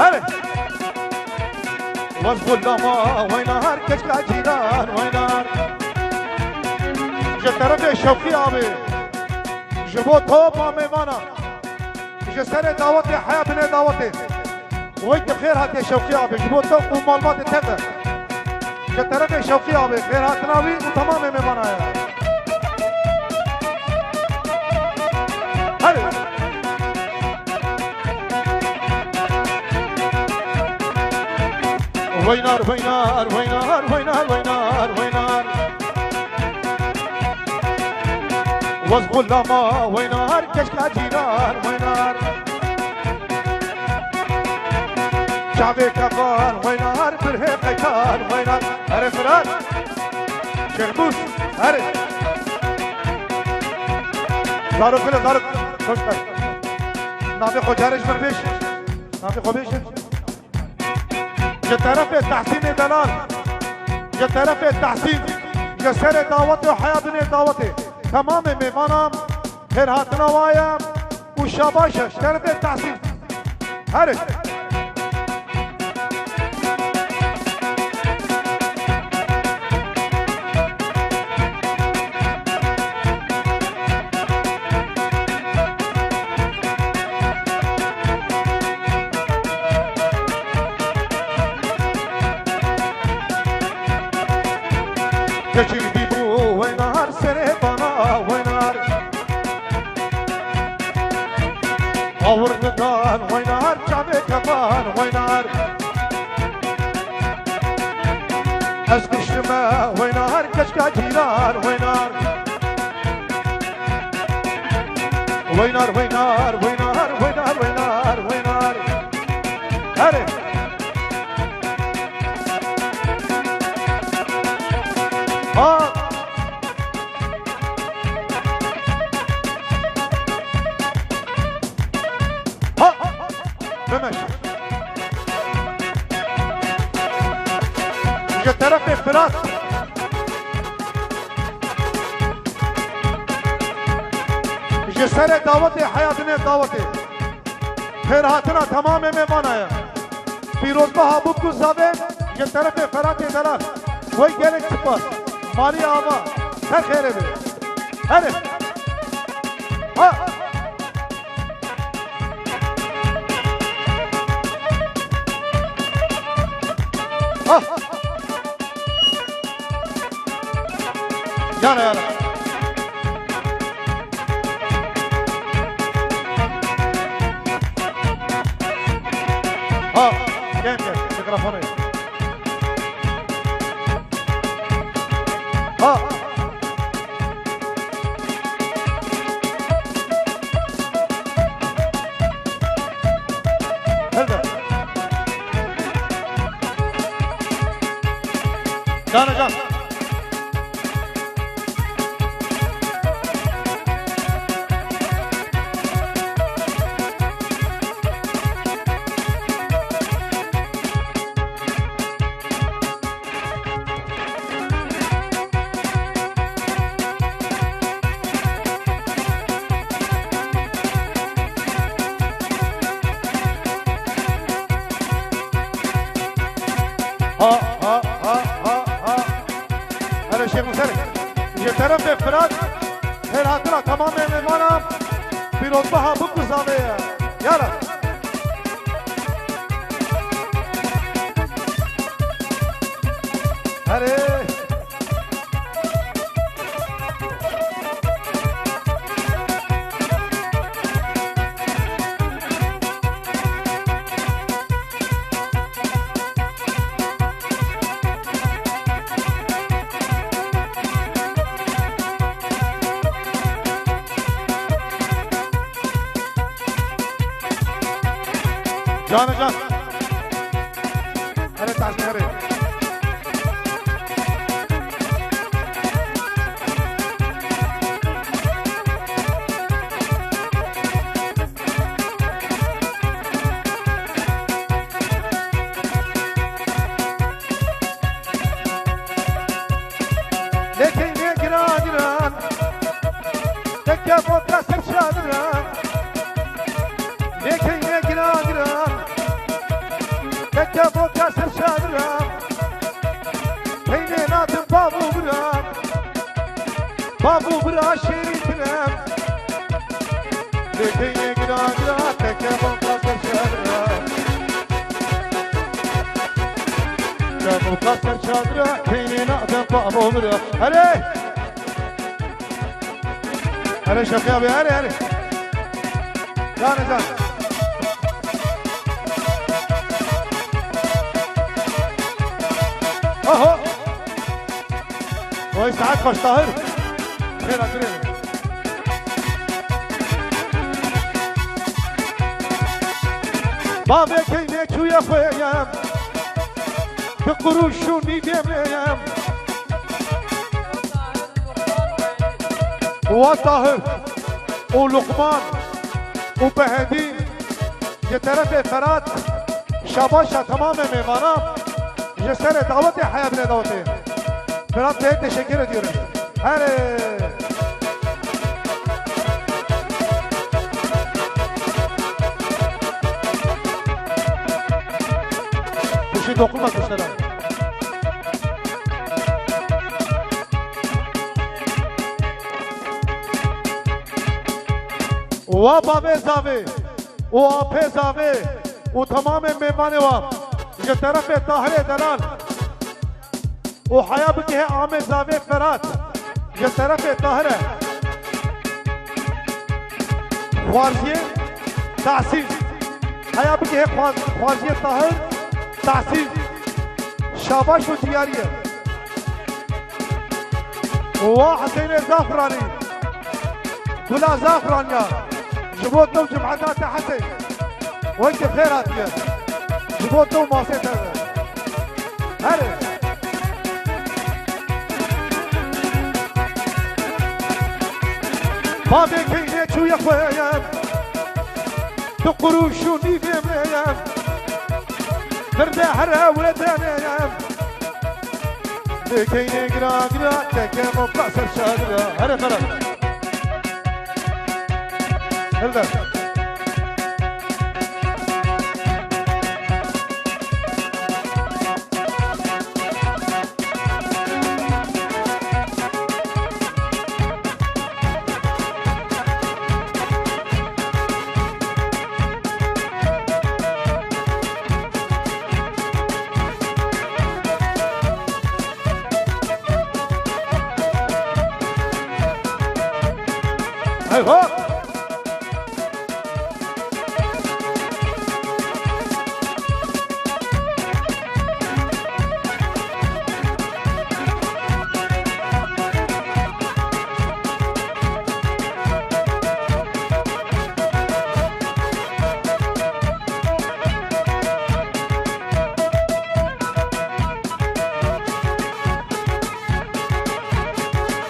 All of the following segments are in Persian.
هره والظلمة وينار كشكا جيران وينار جترف شوقي أبي جبو توب ما ميمانا جسر دعوتي حياة بني دعوتي ويت بخير هاتي شوقي أبي جبو توب ومعلومات تبدأ جترف شوقي أبي خير هاتناوي وتمام ميمانا يا هره وينار وينار وينار وينار وينار وينار وزغلما وينار كشكا جيران وينار شعبي كفان وينار برهي قيتان وينار هري فراد شيخ بوس هري دارو كله دارو خوش بس نامي خو جارش من بيش نامي خو بيش جترف التحسين دلال جترف التحسين جسر دعوتي وحياة بني دعوتي تمام ميمانام خير هاتنا وايا وشاباشة جترف التحسين هري كشيل بيبو وينار سريبانا وينار اور ندان وينار شعبي كمان وينار اسكشما وينار كشكا جيران وينار وينار وينار وينار وينار وينار وينار هري ها ها بمشي جا طرف فرات جا سر دعوتي حياتنا دعوتي خير هاتنا تمام ميمانا يا پیروز بها بکو زاده جا طرف فرات دلال وی گلک چپا ماری آما سر خیره بی هره ها ها یالا یالا ها گم گم میکروفونه ها هذا جانا جان هذا الشيخ مسلم طرف فراد خير هاتنا تمام ميمانا پیروز بها بکو زاده يلا هره جانا جان هره تحسين هره لكن يا جيران جيران تكيا فوترا سكشان جيران لكن يا جيران جيران تكبو كسر شادرام بيننا بابو برام بابو برا شريتنام لكي قرا تكبو كسر شادرام كبو كسر شادرام بيننا بابو برا هلي هلي شبابي هلي هلي زان زان اهو وي سعد خوش طاهر خير عدرين بابي كينك ويا خويا بقروش ونيدم ليام وطاهر ولقمان وبهدي يترفع فرات شاباشا تمام ميمانا جسر دعوتي حياة بنا دعوتي فرات بهد تشكر ديوري هاري بشي دوقلما كشترا وابا زاوي وابي زاوي وتمام ميماني واب ये तरफ है ताहरे दलाल वो हयाब की है आमे जावे फरात ये तरफ है ताहरे ख्वाजिए तासीर हयाब की है ख्वाजिए ताहर तासीर शाबाश व तियारी है वो हसैन जाफरानी गुला जाफरानिया जबोत लो जमعات حسين وانت خيرات يا جبوت دو ماسيت هلا بابي كينك ويا خويا تقروش ونيدم ليام بردا حرا ولدانيام لكينك راقنا تكامو كاسر شادرا هلا خلاص هلا هو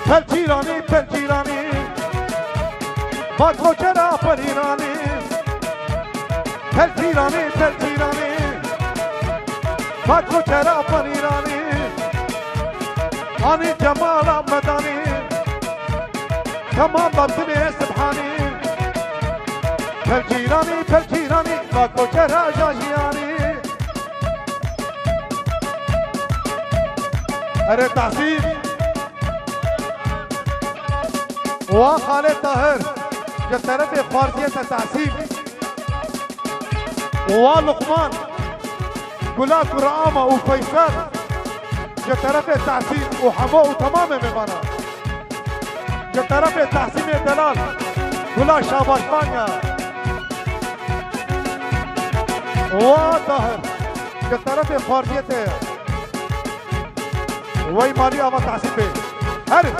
تلجيراني تلجيراني باتو چرا پریرانی تلجیرانی تلجیرانی باتو چرا پریرانی آنی جمال مدانی تمام بابتنی سبحانی تلجیرانی تلجیرانی باتو چرا جاجیانی ارے تحصیل وخالد طاهر جسرت فارسية تعسيب ولقمان قلات رعامة وفيسان جسرت تعسيب وحمو تماما مبانا جسرت تعسيب دلال قلات شاباشمانيا وطاهر جسرت فارسية وي مالي أما تعسيب هرب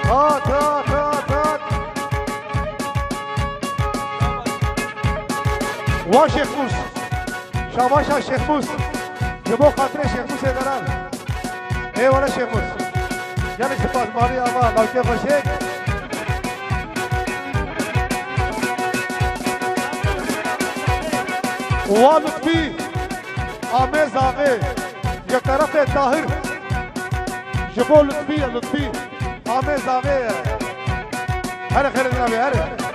هات هات هات هات وشيخ موس شاباشا شيخ موس جبو خاطر شيخ موس دلال ايه ولا شيخ موس يعني سباس مالي أما لو كيف الشيخ والطبي آميز آمي يطرف الطاهر جبو لطبي لطبي آميز آمي هلا خير النبي هلا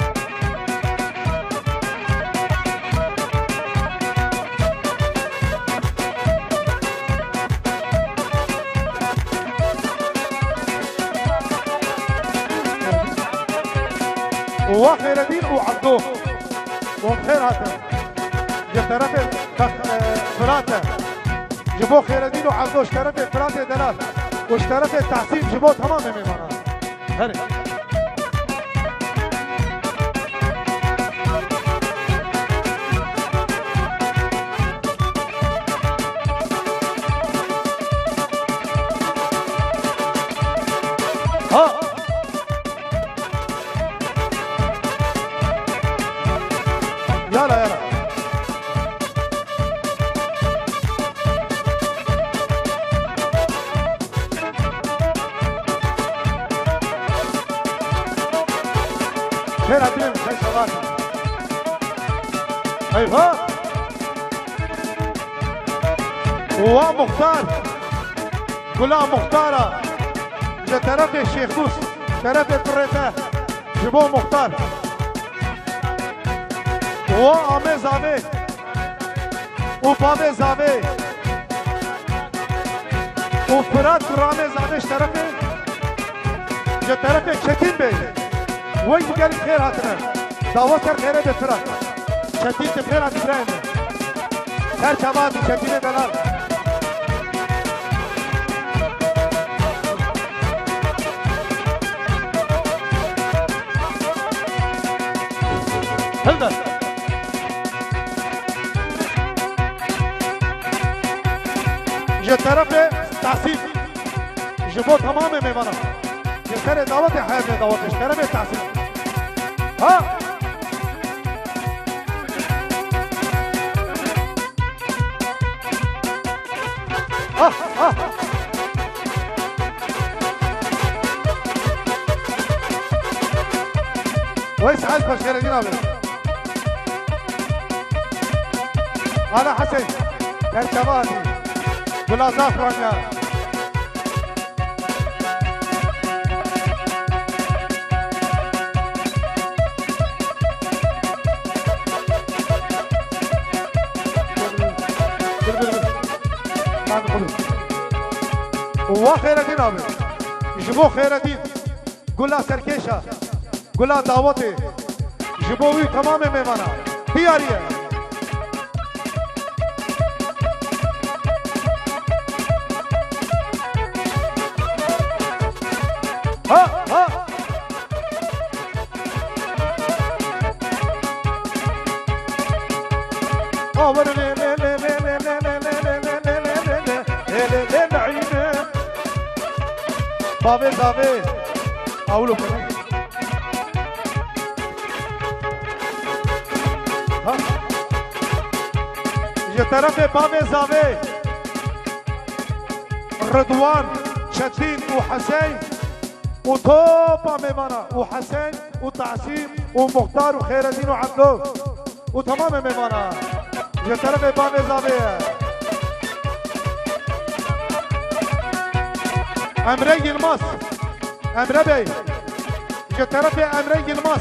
وخير الدين وعبدوه وخير هذا جترف فراته جبو خير الدين وعبدوه اشترف فراته دلال واشترف التعصيب جبو تمام ميمانا هلا ها يلا يلا خير عدلين خير شغال ايوه ومختار كلها مختارة جا طرف الشيخ موس طرف الطريقة جبوه مختار وآمي زاوي وبابي زاوي وفرات رامي زاوي طرفه جا طرف شتين بي وي بقال خير هاتنا دعوتر خيره بفرات شتين تخير هات إبراهيم خير شباب شتين دلال هلدا جا طرف تعصيب جبو تمام ميمانا جسر دعوت حياتنا دعوتش طرف تعصيب ها ويسعد فشير جنابه أنا حسن كركباني ولا زعفران وخير جنابه جبو خير دين قولها سركيشة قولها دعوتي جبوي تمام ميمانا تياريه ها ها بابي بابي اولو كمان ها يا طرف بابي زاوي رضوان شتين وحسين وطوبة ميمانا وحسين وتعسيم ومختار وخير الدين وعبدو وتمام ميمانا يا طرف بابي زاوي امري الماس امره بي يا طرف امري الماس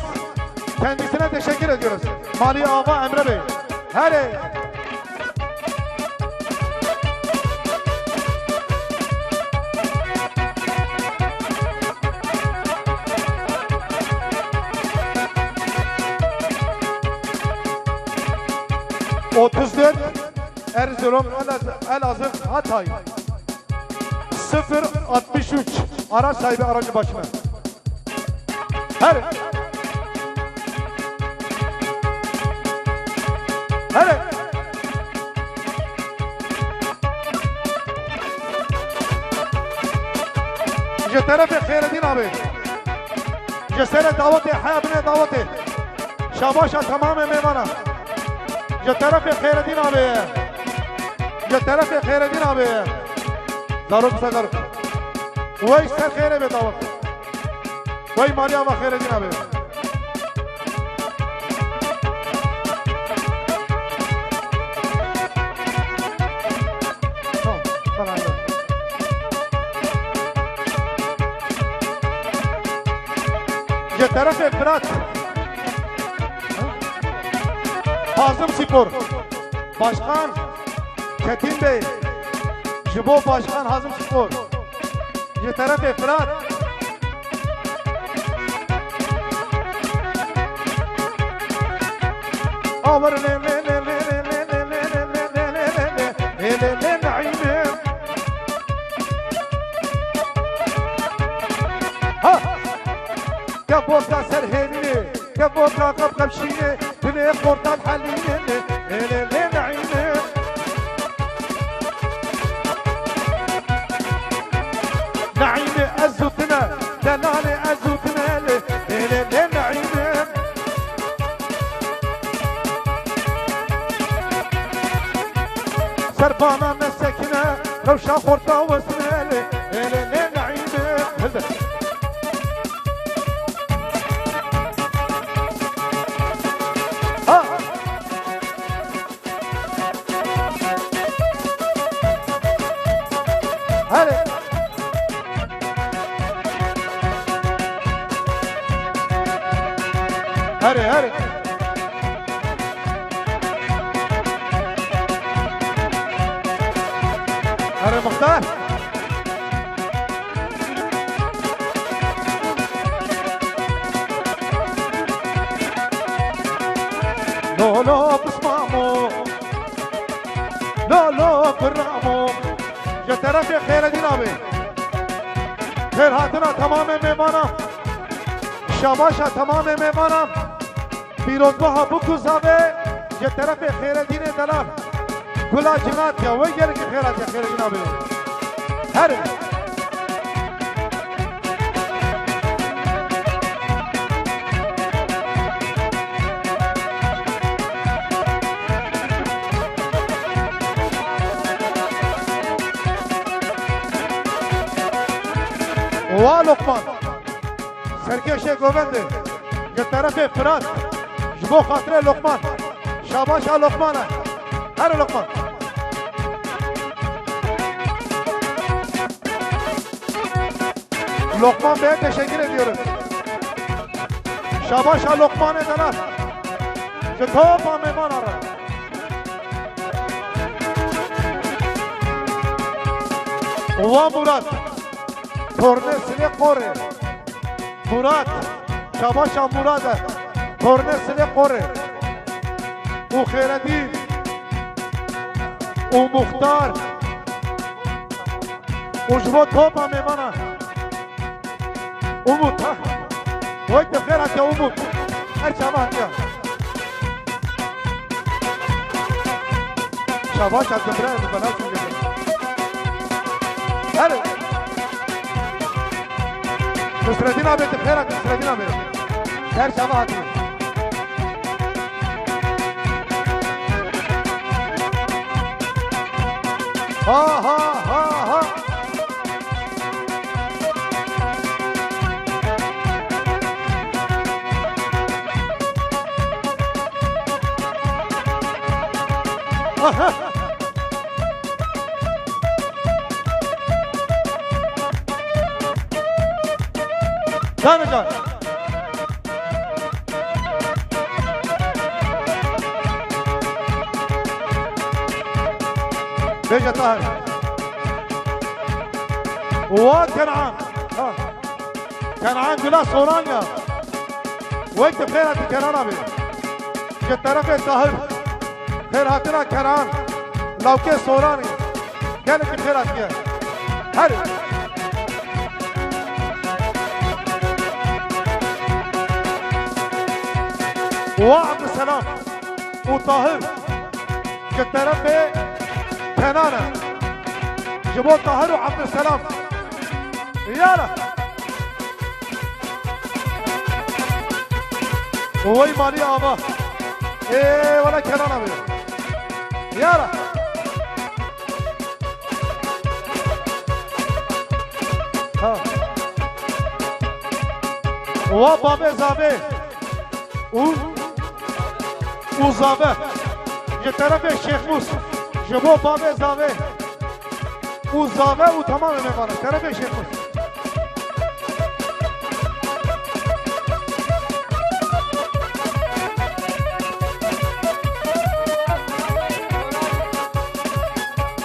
kendisine teşekkür ediyoruz. Mali Ava Emre Bey. Hadi. ...34 Erzurum Elazığ Hatay 063 araç sahibi aracı başına. Hadi. Hadi. جترف خير الدين abi. جسر دعوتي حياة بنا دعوتي. شاباشا تمام ميمانا. جترف خير الدين abi. جترف خير الدين abi. دارو بسدر. وای سر خیره به دعوت. وای مالیا و خیر الدين abi. Je طرف فرات Hazım Spor Başkan Çetin Bey Jibo Başkan Hazım Spor Je طرف فرات Ağır le le le le le le le le le le le naime Ha Kaboka serhenini Kaboka kapkapşini Bine kortan halini Le le naime Naime azutna Delale azutna Le le naime سربانا مسكنا لو شاخرتا وسنالي لي نعيمه هذا هلا هلا هلا هلا مختار لو لو بسمامو لو لو برامو يا طرف خير دينامي خير هاتنا تمام مهمانا شاباشا تمام مهمانا پیروزگاه بکوزاوه یه طرف خیر دین دلال گلا جنات یا وی گره که خیرات یا خیر جنابه هر و لقمان سرکش گوونده یه طرف فرات جبو خاطر لقمان شاباش لقمانه هر لقمان Lokman Bey'e teşekkür ediyoruz. Şabaş Lokman edeler. Ki topa meyman ara. Uva Murat. Tornesini kore. Murat. Şabaş Murat'a. Tornesini kore. U Khaireddin. U Muhtar. Ucbo topa meymana. Umut ha. Vay de khairat ya Umut. Her sabah ya. Şabaş Azimra'yı bana çünkü. Hadi. Nusrettin abi de khairat Nusrettin abi. Her sabah atıyor. Ha ha ha ha. Canıcan. Beja Tahir. وكنعان كنعان جلاس سورانيا وقت بخيرات كنعان أبي كطرف الظهر خير هاتنا كنعان لو كي سوراني قالك بخيرات كيا هري وعبد السلام وطاهر كطرف كنعان جبوا طاهر وعبد السلام يلا وهي مالي آبا ايه ولا كنان أبي يلا ها وبابي زابي وزابي جترف الشيخ موس جبوا بابي زابي وزابي وتمام ميمانا طرف الشيخ موس